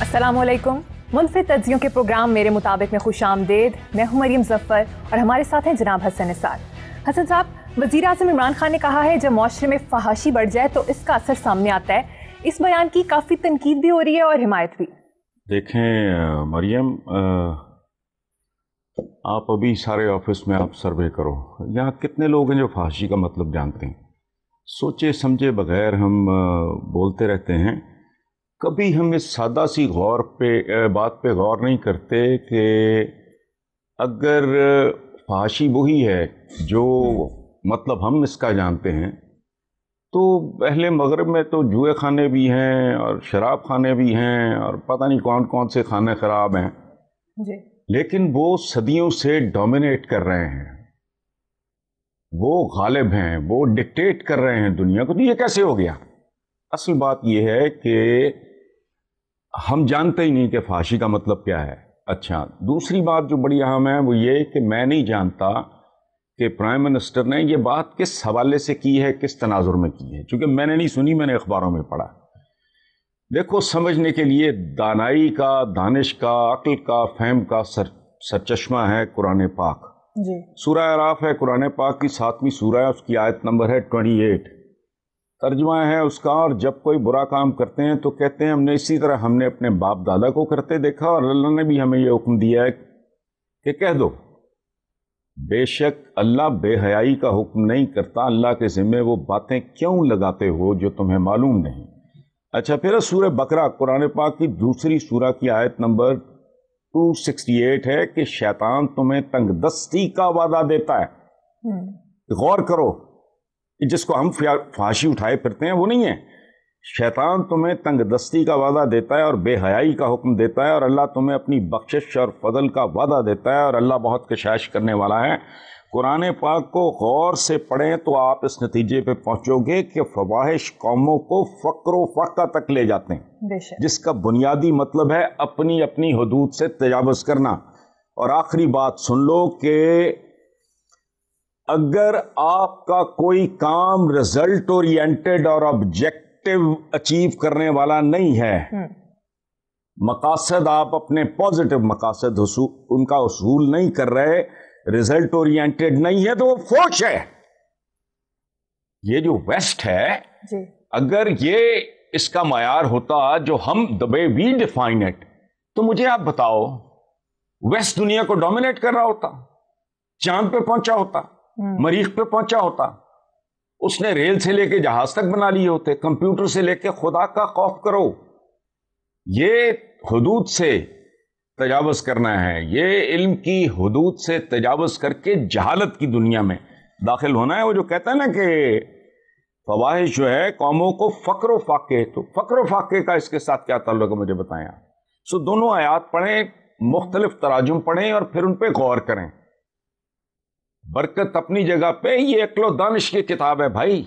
अस्सलामुअलैकुम। मुल्फ़िद तज्ज़ियों के प्रोग्राम मेरे मुताबिक में खुश आमदेद। मैं हूँ मरियम ज़फ़र और हमारे साथ हैं जनाब हसन निसार। हसन साहब, वज़ीर आज़म इमरान खान ने कहा है जब मुआशरे में फहाशी बढ़ जाए तो इसका असर सामने आता है। इस बयान की काफ़ी तनकीद भी हो रही है और हिमायत भी। देखें मरियम, आप अभी सारे ऑफिस में आप सर्वे करो, यहाँ कितने लोग हैं जो फहाशी का मतलब जानते हैं। सोचे समझे बगैर हम बोलते रहते हैं। कभी हम इस सादा सी बात पे गौर नहीं करते कि अगर फहाशी वही है जो मतलब हम इसका जानते हैं, तो पहले मगरब में तो जुए खाने भी हैं और शराब खाने भी हैं और पता नहीं कौन कौन से खाने ख़राब हैं जी। लेकिन वो सदियों से डोमिनेट कर रहे हैं, वो गालिब हैं, वो डिक्टेट कर रहे हैं दुनिया को। तो ये कैसे हो गया? असल बात ये है कि हम जानते ही नहीं कि फहाशी का मतलब क्या है। अच्छा, दूसरी बात जो बड़ी अहम है वो ये कि मैं नहीं जानता कि प्राइम मिनिस्टर ने ये बात किस हवाले से की है, किस तनाजुर में की है, क्योंकि मैंने नहीं सुनी, मैंने अखबारों में पढ़ा। देखो, समझने के लिए दानाई का, दानिश का, अक्ल का, फहम का सरचश्मा है कुरान पाक। जी। सूरह आराफ है कुरान पाक की 7वीं सूरह है, उसकी आयत नंबर है 28। तर्जुमा है उसका, और जब कोई बुरा काम करते हैं तो कहते हैं हमने इसी तरह हमने अपने बाप दादा को करते देखा और अल्लाह ने भी हमें यह हुक्म दिया है कि कह दो। बेशक अल्लाह बेहयाई का हुक्म नहीं करता, अल्लाह के ज़िम्मे वो बातें क्यों लगाते हो जो तुम्हें मालूम नहीं। अच्छा, फिर सूरह बकरा कुरान पाक की दूसरी सूरह की आयत नंबर 268 है कि शैतान तुम्हें तंगदस्ती का वादा देता है। गौर करो, जिसको हम फांसी उठाए फिरते हैं वो नहीं है। शैतान तुम्हें तंगदस्ती का वादा देता है और बेहयाई का हुक्म देता है, और अल्लाह तुम्हें अपनी बख्शिश और फजल का वादा देता है, और अल्लाह बहुत कशाश करने वाला है। कुरान पाक को गौर से पढ़ें तो आप इस नतीजे पे पहुंचोगे कि फवाहिश कौमों को फ़क्र फ़ाका तक ले जाते हैं, जिसका बुनियादी मतलब है अपनी अपनी हदूद से तजावुज़ करना। और आखिरी बात सुन लो कि अगर आपका कोई काम रिजल्ट ओरिएंटेड और ऑब्जेक्टिव अचीव करने वाला नहीं है, मकासद आप अपने पॉजिटिव मकासद उनका उसूल नहीं कर रहे, रिजल्ट ओरिएंटेड नहीं है, तो वो फोश है। ये जो वेस्ट है जी। अगर ये इसका मायार होता जो हम the way we define it, तो मुझे आप बताओ, वेस्ट दुनिया को डोमिनेट कर रहा होता, चांद पे पहुंचा होता, मरीख पे पहुंचा होता, उसने रेल से लेके जहाज तक बना लिए होते, कंप्यूटर से लेके खुदा का खौफ करो। ये हुदूद से तजावुज़ करना है, ये इल्म की हुदूद से तजावुज़ करके जहालत की दुनिया में दाखिल होना है। वो जो कहता है ना कि फवाहिश जो है कौमों को फ़क्र फ़ाके, तो फ़क्र फ़ाके का इसके साथ क्या ताल्लुक है मुझे बताएं आप। सो दोनों आयात पढ़ें, मुख्तलिफ तराजुम पढ़ें और फिर उन पर गौर करें। बरकत अपनी जगह पे, ये अक्लो दानिश की किताब है भाई।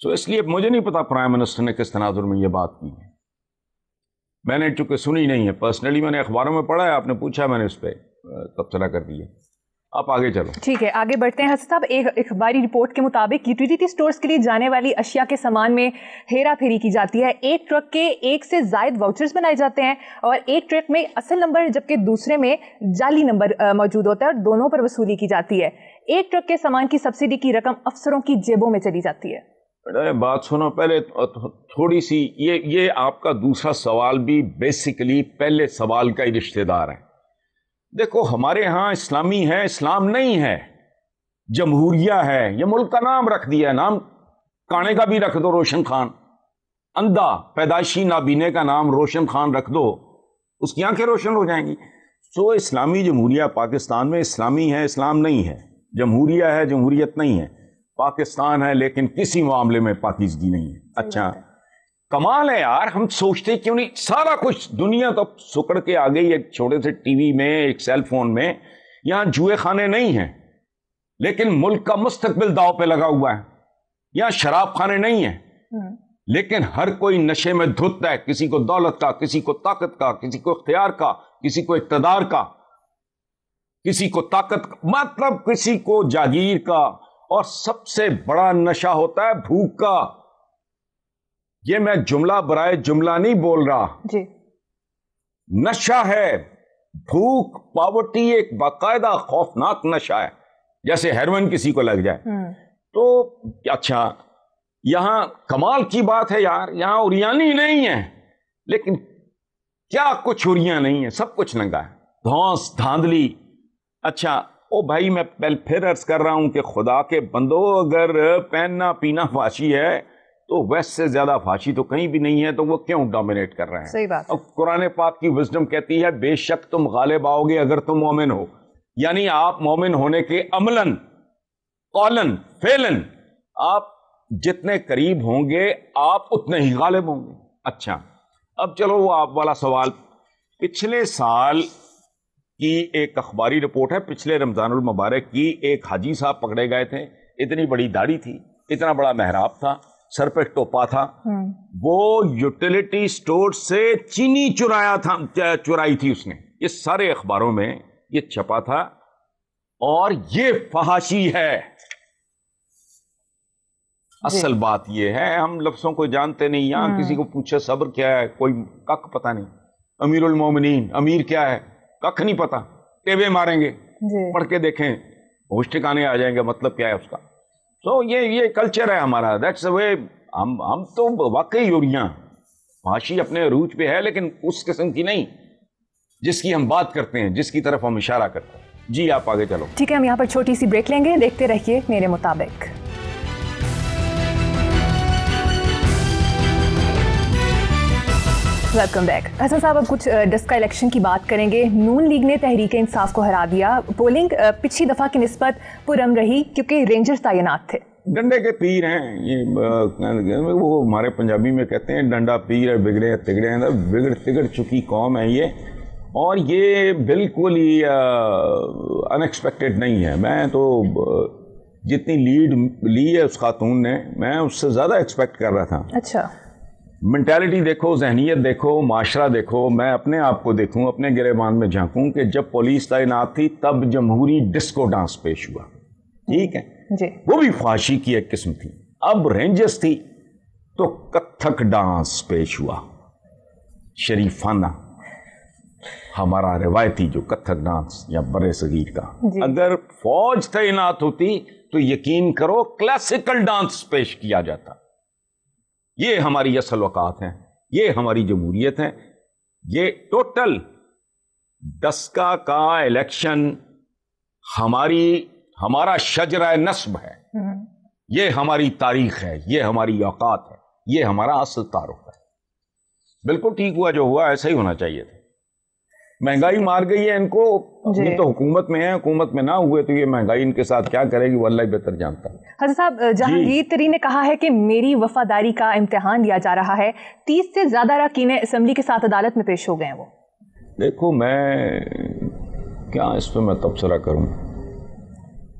सो इसलिए मुझे नहीं पता प्राइम मिनिस्टर ने किस तनाजुर में ये बात की है, मैंने चूंकि सुनी नहीं है पर्सनली, मैंने अखबारों में पढ़ा है, आपने पूछा मैंने उस पर तबसरा कर दिया। आप आगे चलो। ठीक है, आगे बढ़ते हैं। हसन साहब, एक अखबारी रिपोर्ट के मुताबिक यूटिलिटी स्टोर्स के लिए जाने वाली अशिया के सामान में हेरा फेरी की जाती है। एक ट्रक के एक से जायद वाउचर्स बनाए जाते हैं और एक ट्रक में असल नंबर जबकि दूसरे में जाली नंबर मौजूद होता है और दोनों पर वसूली की जाती है। एक ट्रक के सामान की सब्सिडी की रकम अफसरों की जेबों में चली जाती है। बात सुनो पहले थोड़ी सी, ये आपका दूसरा सवाल भी बेसिकली पहले सवाल का ही रिश्तेदार है। देखो, हमारे यहाँ इस्लामी है, इस्लाम नहीं है, जमहूरिया है। ये मुल्क का नाम रख दिया है, नाम काने का भी रख दो रोशन खान, अंधा पैदाइशी नाबीने का नाम रोशन खान रख दो, उसकी आंखें रोशन हो जाएंगी। सो इस्लामी जमहूरिया पाकिस्तान में इस्लामी है, इस्लाम नहीं है। जमहूरिया है, जमहूरियत नहीं है। पाकिस्तान है लेकिन किसी मामले में पाकिस्तानी नहीं है। अच्छा, कमाल है यार, हम सोचते क्यों नहीं, सारा कुछ दुनिया तो सुकड़ के आ गई। एक छोटे से टीवी में, एक सेल फोन में, यहां जुए खाने नहीं हैं लेकिन मुल्क का मुस्तकबिल दाव पे लगा हुआ है। यहां शराब खाने नहीं है लेकिन हर कोई नशे में धुत है, किसी को दौलत का, किसी को ताकत का, किसी को इख्तियार का, किसी को इक़्तिदार का, किसी को ताकत का, मतलब किसी को जागीर का, और सबसे बड़ा नशा होता है भूख का। ये मैं जुमला बराए जुमला नहीं बोल रहा जी। नशा है, भूख, पॉवर्टी एक बाकायदा खौफनाक नशा है, जैसे हेरोइन किसी को लग जाए। तो अच्छा, यहां कमाल की बात है यार, यहां उरियानी नहीं है, लेकिन क्या कुछ उरिया नहीं है, सब कुछ नंगा है, धौंस धांधली। अच्छा ओ भाई, मैं फिर अर्ज कर रहा हूं कि खुदा के बंदो, अगर पहनना पीना फाशी है तो वेस्ट से ज्यादा फाशी तो कहीं भी नहीं है, तो वो क्यों डोमिनेट कर रहे हैं? सही बात। अब कुरान पाक की विजडम कहती है बेशक तुम गालिब आओगे अगर तुम मोमिन हो, यानी आप मोमिन होने के अमलन कौलन फेलन आप जितने करीब होंगे आप उतने ही गालिब होंगे। अच्छा, अब चलो वो आप वाला सवाल, पिछले साल की एक अखबारी रिपोर्ट है, पिछले रमजानुल मुबारक की, एक हाजी साहब पकड़े गए थे, इतनी बड़ी दाढ़ी थी, इतना बड़ा मेहराब था, सर पे टोपा था, वो यूटिलिटी स्टोर से चीनी चुराई थी उसने। ये सारे अखबारों में ये छपा था और ये फहाशी है। असल बात ये है, हम लफ्जों को जानते नहीं, यहां किसी को पूछे सब्र क्या है, कोई कख पता नहीं, अमीरुल मोमिनीन अमीर क्या है कख नहीं पता, टेबे मारेंगे, पढ़ के देखें होश ठिकाने आ जाएंगे मतलब क्या है उसका। तो ये कल्चर है हमारा, दैट्स द वे। हम तो वाकई उरियां, फाशी अपने अरूज पे है, लेकिन उस किस्म की नहीं जिसकी हम बात करते हैं, जिसकी तरफ हम इशारा करते हैं। जी आप आगे चलो। ठीक है, हम यहाँ पर छोटी सी ब्रेक लेंगे, देखते रहिए मेरे मुताबिक। Welcome back. हसन साहब, अब कुछ डस्का इलेक्शन की बात करेंगे। नून लीग ने तहरीक इंसाफ को हरा दिया। पोलिंग पिछली दफा की निस्बत पुरअमन रही क्योंकि रेंजर्स तैनात थे। डंडे के पीर हैं ये, वो हमारे पंजाबी में कहते हैं डंडा पीर है, बिगड़े तिगड़े हैं, बिगड़ तिगड़ चुकी कौम है ये, और ये बिल्कुल ही अनएक्सपेक्टेड नहीं है। मैं तो जितनी लीड ली है उस खातून ने, मैं उससे ज़्यादा एक्सपेक्ट कर रहा था। अच्छा, मेंटालिटी देखो, जहनीत देखो, माशरा देखो, मैं अपने आप को देखूं, अपने गिरेबान में झांकूं कि जब पुलिस तैनात थी तब जमहूरी डिस्को डांस पेश हुआ, ठीक है जी, वो भी फाशी की एक किस्म थी। अब रेंजर्स थी तो कथक डांस पेश हुआ, शरीफाना, हमारा रिवायती जो कथक डांस या बड़े सगीर का। अगर फौज तैनात होती तो यकीन करो क्लासिकल डांस पेश किया जाता। ये हमारी असल औकात है, ये हमारी जमहूरियत है। ये टोटल डस्का का इलेक्शन हमारा शजरा नस्ब है, ये हमारी तारीख है, ये हमारी औकात है, ये हमारा असल तारुफ है। बिल्कुल ठीक हुआ जो हुआ, ऐसा ही होना चाहिए था। महंगाई मार गई है इनको, ये तो हुकूमत में है, हुकूमत में ना हुए तो ये महंगाई इनके साथ क्या करेगी वो अल्लाह ही बेहतर जानता है। हसन साहब, जहांगीर तरीन ने कहा है कि मेरी वफादारी का इम्तिहान लिया जा रहा है। 30 से ज्यादा अरकान असम्बली के साथ अदालत में पेश हो गए हैं वो। देखो, मैं क्या इस पर मैं तबसरा करूं,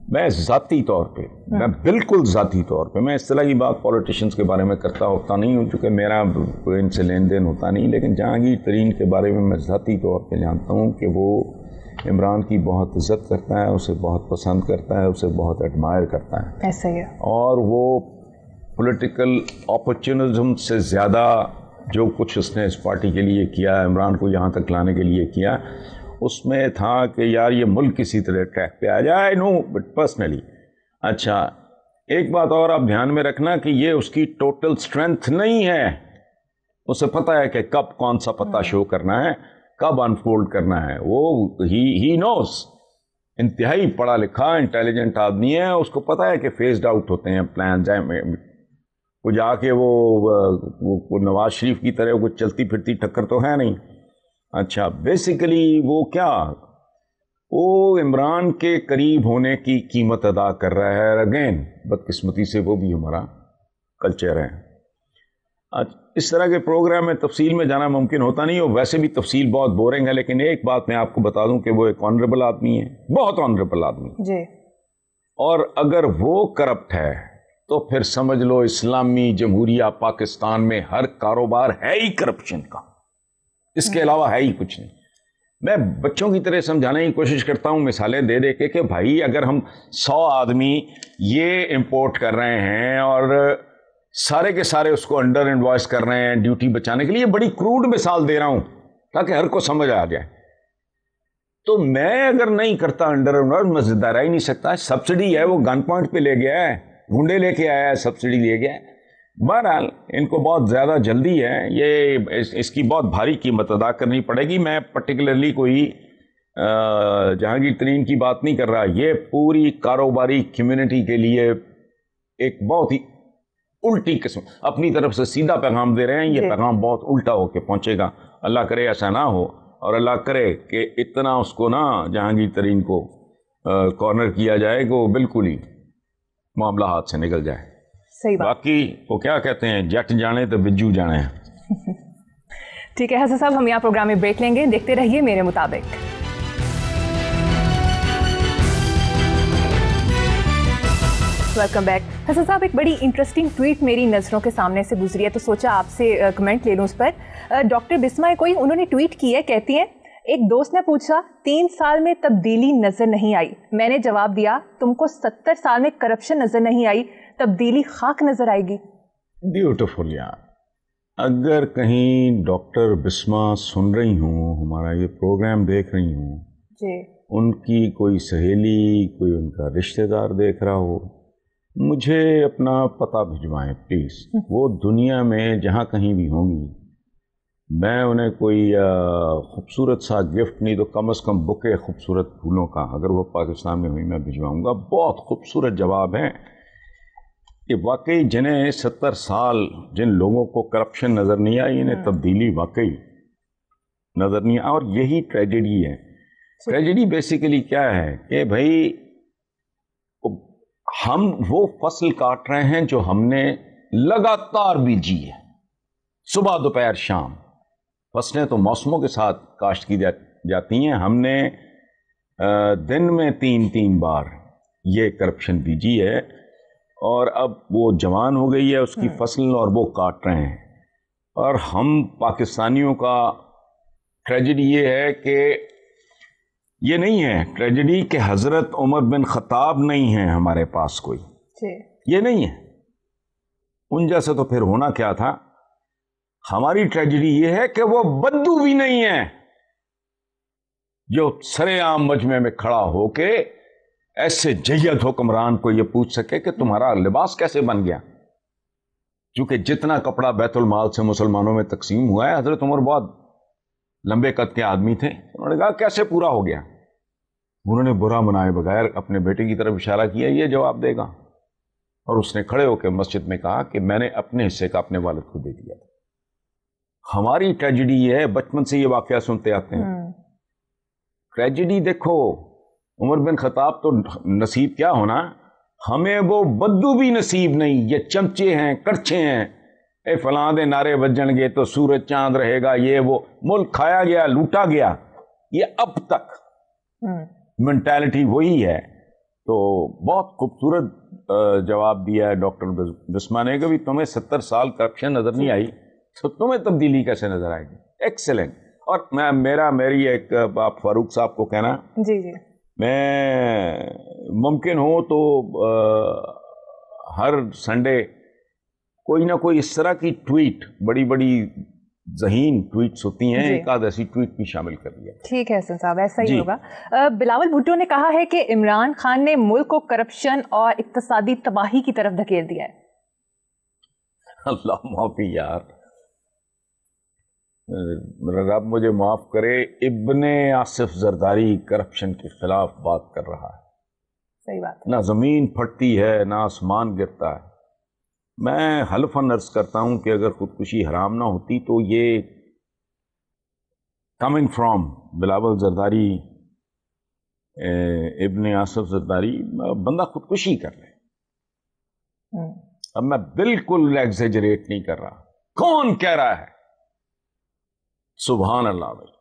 मैं ज़ाती तौर पे, मैं बिल्कुल ज़ाती तौर पे, मैं इस तरह की बात पॉलिटिशियंस के बारे में करता होता नहीं हूँ चूँकि मेरा कोई इनसे लेन देन होता नहीं, लेकिन जहांगीर तरीन के बारे में मैं ज़ाती तौर पे जानता हूँ कि वो इमरान की बहुत इज़्ज़त करता है, उसे बहुत पसंद करता है, उसे बहुत एडमायर करता है। ऐसा ही है। और वो पॉलिटिकल अपॉर्चुनिज्म से ज़्यादा जो कुछ उसने इस पार्टी के लिए किया, इमरान को यहाँ तक लाने के लिए किया, उसमें था कि यार ये मुल्क किसी तरह ट्रैक पे आ जाए। No but personally. अच्छा, एक बात और आप ध्यान में रखना कि ये उसकी टोटल स्ट्रेंथ नहीं है। उसे पता है कि कब कौन सा पत्ता शो करना है, कब अनफोल्ड करना है। वो ही नोस, इंतहाई पढ़ा लिखा इंटेलिजेंट आदमी है, उसको पता है कि फेस्ड आउट होते हैं प्लान। वो जाके वो नवाज शरीफ की तरह कुछ चलती फिरती टक्कर तो है नहीं। अच्छा, बेसिकली वो इमरान के करीब होने की कीमत अदा कर रहा है। अगेन बदकिस्मती से वो भी हमारा कल्चर है। आज इस तरह के प्रोग्राम में तफसील में जाना मुमकिन होता नहीं, और वैसे भी तफसील बहुत बोरिंग है। लेकिन एक बात मैं आपको बता दूं कि वो एक ऑनरेबल आदमी है, बहुत ऑनरेबल आदमी जी। और अगर वो करप्ट है तो फिर समझ लो इस्लामी जमहूरिया पाकिस्तान में हर कारोबार है ही करप्शन का, इसके अलावा है ही कुछ नहीं। मैं बच्चों की तरह समझाने की कोशिश करता हूं मिसालें दे दे के कि भाई अगर हम 100 आदमी ये इंपोर्ट कर रहे हैं और सारे के सारे उसको अंडर इनवॉइस कर रहे हैं ड्यूटी बचाने के लिए, बड़ी क्रूड मिसाल दे रहा हूं, تاکہ ہر کو سمجھ آ جائے. تو میں اگر نہیں کرتا انڈر میں زندہ رہ ہی نہیں سکتا. سبسڈی ہے وہ گن پوائنٹ پہ لے گیا ہے, گنڈے لے کے آیا ہے, سبسڈی لے گیا ہے. بہرحال ان کو بہت زیادہ جلدی ہے, یہ اس کی بہت بھاری قیمت ادا کرنی پڑے گی. میں پرٹیکولرلی کوئی جہانگیر ترین کی بات نہیں کر رہا, یہ پوری کاروباری کمیونٹی کے لیے ایک بہت ہی الٹی قسم, اپنی طرف سے سیدھا پیغام دے رہے ہیں. یہ پیغام بہت الٹا ہو کے پہنچے گا. اللہ کرے ایسا نہ ہو, اور اللہ کرے کہ اتنا اس کو نہ جہانگیر ترین کو کارنر کیا جائے کہ وہ بالکل ہی معاملہ ہاتھ سے نکل جائے. صحیح بات. باقی وہ کیا کہتے ہیں, جٹ جانے تو بجو جانے ہیں. ٹھیک ہے حسن صاحب, ہم یہاں پروگرام میں بریک لیں گے, دیکھتے رہیے میرے مطابق. Welcome back. حسن صاحب, ایک بڑی انٹرسٹنگ ٹویٹ میری نظروں کے سامنے سے گزری ہے, تو سوچا آپ سے کمنٹ لے لوں اس پر. ڈاکٹر بسما کوئی انہوں نے ٹویٹ کی ہے, کہتی ہیں ایک دوست نے پوچھا 3 سال میں تبدیلی نظر نہیں آئی. میں نے جواب دیا تم کو 70 سال میں کرپشن نظر نہیں آئی, تبدیلی خاک نظر آئے گی. بیوٹیفل یار. اگر کہیں ڈاکٹر بسما سن رہی ہوں, ہمارا یہ پروگرام دیکھ رہی ہوں, جی, ان کی کوئی سہیلی, کوئی ان کا رشتہ دار دیکھ رہا ہو, مجھے اپنا پتہ بھجوائیں پلیز. وہ دنیا میں جہاں کہیں بھی ہوں گی, میں انہیں کوئی خوبصورت سا گفٹ نہیں تو کم از کم بکے خوبصورت پھولوں کا, اگر وہ پاکستان میں ہوئی, میں بھجواؤں گا. بہت خوبصورت جواب ہے کہ واقعی جنہیں 70 سال جن لوگوں کو کرپشن نظر نہیں آئی, انہیں تبدیلی واقعی نظر نہیں آئی. اور یہی ٹریجڈی ہے. ٹریجڈی بیسیکلی کیا ہے کہ بھائی ہم وہ فصل کاٹ رہے ہیں جو ہم نے لگاتار بیجی ہے, صبح دوپہر شام. فصلیں تو موسموں کے ساتھ کاشت کی جاتی ہیں. ہم نے دن میں 3 بار یہ کرپشن بیجی ہے, اور اب وہ جوان ہو گئی ہے اس کی فصل, اور وہ کاٹ رہے ہیں. اور ہم پاکستانیوں کا ٹریجڈی یہ ہے کہ یہ نہیں ہے ٹریجڈی کہ حضرت عمر بن خطاب نہیں ہے ہمارے پاس کوئی, یہ نہیں ہے. ان جیسے تو پھر ہونا کیا تھا. ہماری ٹریجڈی یہ ہے کہ وہ بدو بھی نہیں ہے جو سرے عام مجمع میں کھڑا ہو کے ایسے جید حکمران کو یہ پوچھ سکے کہ تمہارا لباس کیسے بن گیا. چونکہ جتنا کپڑا بیت المال سے مسلمانوں میں تقسیم ہوا ہے, حضرت عمر بہت لمبے قد کے آدمی تھے, انہوں نے کہا کیسے پورا ہو گیا. انہوں نے برا منائے بغیر اپنے بیٹے کی طرف اشارہ کیا, یہ جواب دے گا. اور اس نے کھڑے ہو کے مسجد میں کہا کہ میں نے اپنے حصے کا اپنے والد کو دے دیا. ہماری ٹریجڈی یہ ہے, بچپن سے یہ واقعہ سنتے آتے ہیں. ٹریجڈی دیکھو, عمر بن خطاب تو نصیب کیا ہونا, ہمیں وہ بدو بھی نصیب نہیں. یہ چمچے ہیں, کڑچے ہیں, اے فلاں دے نعرے بجن گے تو سورج چاند رہے گا, یہ وہ. ملک کھایا گیا, لوٹا گیا. یہ اب تک مینٹالٹی وہی ہے. تو بہت خوبصورت جواب دیا ہے ڈاکٹر بسما نے کہ بھی تمہیں 70 سال کرپشن نظر نہیں آئی, تو تمہیں تبدیلی کیسے نظر آئے گی. ایکسلنٹ. اور میری ایک آپ فاروق صاحب کو کہنا, جی جی, میں ممکن ہو تو ہر سنڈے کوئی نہ کوئی اس طرح کی ٹویٹ, بڑی بڑی ذہین ٹویٹس ہوتی ہیں, ایک آدھ ایسی ٹویٹ بھی شامل کر لیا. ٹھیک ہے حسن صاحب, ایسا ہی ہوگا. بلاول بھٹو نے کہا ہے کہ عمران خان نے ملک کو کرپشن اور اقتصادی تباہی کی طرف دھکیل دیا ہے. اللہ معافی یار, رب مجھے معاف کرے, ابن آصف زرداری کرپشن کے خلاف بات کر رہا ہے. صحیح بات. نہ زمین پھٹتی ہے نہ آسمان گرتا ہے. میں حلفاً عرض کرتا ہوں کہ اگر خودکشی حرام نہ ہوتی تو یہ کمنگ فرام بلاول زرداری, ابن آصف زرداری, بندہ خودکشی کر لے. اب میں بالکل ایگزیجریٹ نہیں کر رہا. کون کہہ رہا ہے؟ سبحان اللہ بھائی.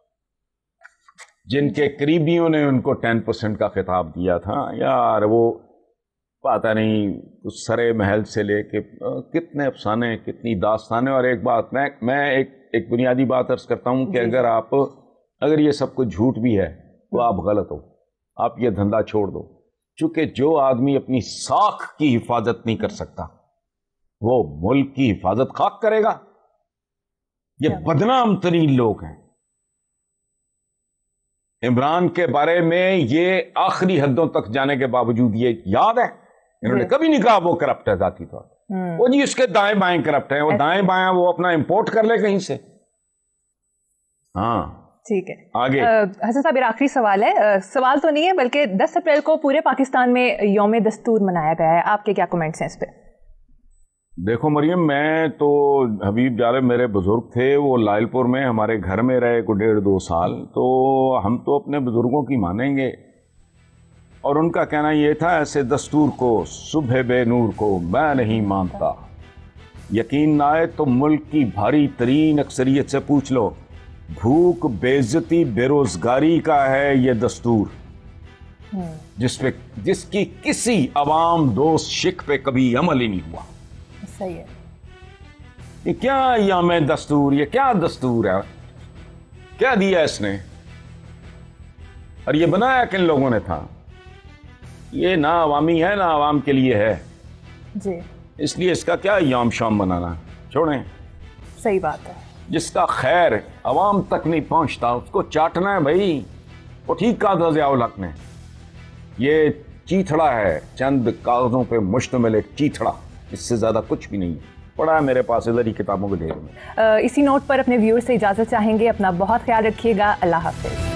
جن کے قریبیوں نے ان کو 10% کا خطاب دیا تھا یار, وہ پتہ نہیں سرے محل سے لے کے کتنے افسانے, کتنی داستانے. اور ایک بات میں ایک بنیادی بات عرض کرتا ہوں کہ اگر یہ سب کچھ جھوٹ بھی ہے تو آپ غلط ہو, آپ یہ دھندا چھوڑ دو. چونکہ جو آدمی اپنی ساکھ کی حفاظت نہیں کر سکتا وہ ملک کی حفاظت خاک کرے گا. یہ بدنام ترین لوگ ہیں. عمران کے بارے میں یہ آخری حدوں تک جانے کے باوجود یہ یاد ہے انہوں نے کبھی نہیں کہا وہ کرپٹ ہے ذاتی طور پر. وہ جی اس کے دائیں بائیں کرپٹ ہیں, وہ دائیں بائیں وہ اپنا امپورٹ کر لے کہیں سے. ہاں ٹھیک ہے آگے. حسن صاحب میرا آخری سوال ہے, سوال تو نہیں ہے بلکہ 10 اپریل کو پورے پاکستان میں یوم دستور منایا گیا ہے, آپ کے کیا کمنٹس ہیں اس پہ؟ دیکھو مریم, میں تو حبیب جارب میرے بزرگ تھے, وہ لائل پور میں ہمارے گھر میں رہے کو 1.5-2 سال, تو ہم تو اپنے بزرگوں کی مانیں گے. اور ان کا کہنا یہ تھا ایسے دستور کو صبح بے نور کو میں نہیں مانتا. یقین نہ آئے تو ملک کی بھاری ترین اکثریت سے پوچھ لو, بھوک بے عزتی بے روزگاری کا ہے یہ دستور, جس کی کسی عوام دوست شک پہ کبھی عمل ہی نہیں ہوا. صحیح ہے. یہ کیا یوم دستور, یہ کیا دستور ہے, کیا دیا اس نے, اور یہ بنایا کن لوگوں نے تھا؟ یہ نہ عوامی ہے نہ عوام کے لیے ہے جی, اس لیے اس کا کیا یوم شام بنانا, چھوڑیں. صحیح بات ہے. جس کا خیر عوام تک نہیں پہنچتا اس کو چاٹنا ہے بھائی, وہ ٹھیک کہا تھا ضیاء الحق نے, یہ چیتھڑا ہے, چند کاغذوں پہ مشتمل ایک چیتھڑا, اس سے زیادہ کچھ بھی نہیں. پڑھا ہے میرے پاس ادھر ہی کتابوں کے ڈھیر میں. اسی نوٹ پر اپنے ویور سے اجازت چاہیں گے, اپنا بہت خیال رکھیے گا, اللہ حافظ.